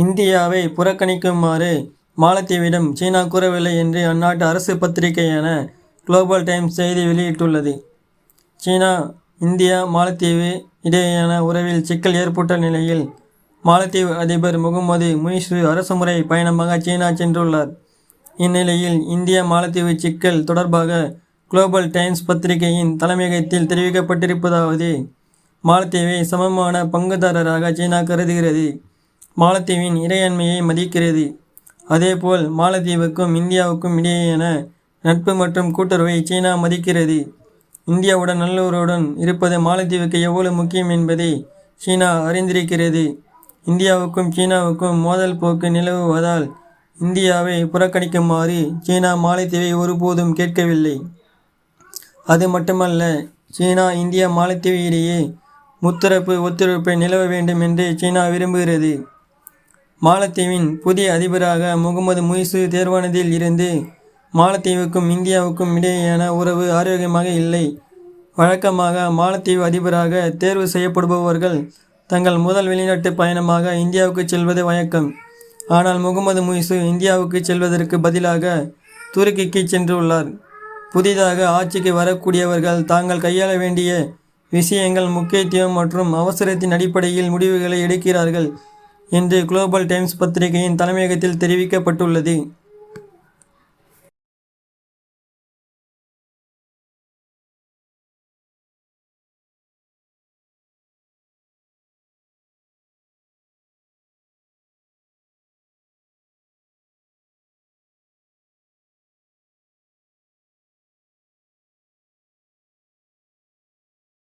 இந்தியாவை புறக்கணிக்குமாறு மாலத்தீவிடம் சீனா கூறவில்லை என்று அந்நாட்டு அரசு பத்திரிகையான குளோபல் டைம்ஸ் செய்தி வெளியிட்டுள்ளது. சீனா, இந்தியா, மாலத்தீவு இடையேயான உறவில் சிக்கல் ஏற்பட்ட நிலையில் மாலத்தீவு அதிபர் முகமது முயிஸு அரசுமுறை பயணமாக சீனா சென்றுள்ளார். இந்நிலையில் இந்தியா மாலத்தீவு சிக்கல் தொடர்பாக குளோபல் டைம்ஸ் பத்திரிகையின் தலைமையகத்தில் தெரிவிக்கப்பட்டிருப்பதாவது: மாலத்தீவை சமமான பங்குதாரராக சீனா கருதுகிறது. மாலத்தீவின் இறையாண்மையை மதிக்கிறது. அதேபோல் மாலத்தீவுக்கும் இந்தியாவுக்கும் இடையேயான நட்பு மற்றும் கூட்டுறவை சீனா மதிக்கிறது. இந்தியாவுடன் நல்லுறவுடன் இருப்பது மாலத்தீவுக்கு எவ்வளவு முக்கியம் என்பதை சீனா அறிந்திருக்கிறது. இந்தியாவுக்கும் சீனாவுக்கும் மோதல் போக்கு நிலவுவதால் இந்தியாவை புறக்கணிக்குமாறு சீனா மாலத்தீவை ஒருபோதும் கேட்கவில்லை. அது மட்டுமல்ல, சீனா, இந்தியா, மாலத்தீவு இடையே முத்தரப்பு ஒத்துழைப்பு நிலவ வேண்டும் என்று சீனா விரும்புகிறது. மாலத்தீவின் புதிய அதிபராக முகமது முயிஸு தேர்வானதில் இருந்து மாலத்தீவுக்கும் இந்தியாவுக்கும் இடையேயான உறவு ஆரோக்கியமாக இல்லை. வழக்கமாக மாலத்தீவு அதிபராக தேர்வு செய்யப்படுபவர்கள் தங்கள் முதல் வெளிநாட்டு பயணமாக இந்தியாவுக்கு செல்வது வழக்கம். ஆனால் முகமது முயிஸு இந்தியாவுக்கு செல்வதற்கு பதிலாக துருக்கிக்கு சென்றுள்ளார். புதிதாக ஆட்சிக்கு வரக்கூடியவர்கள் தாங்கள் கையாள வேண்டிய விஷயங்கள், முக்கியத்துவம் மற்றும் அவசரத்தின் அடிப்படையில் முடிவுகளை எடுக்கிறார்கள் என்று குளோபல் டைம்ஸ் பத்திரிகையின் தலைமையகத்தில் தெரிவிக்கப்பட்டுள்ளது.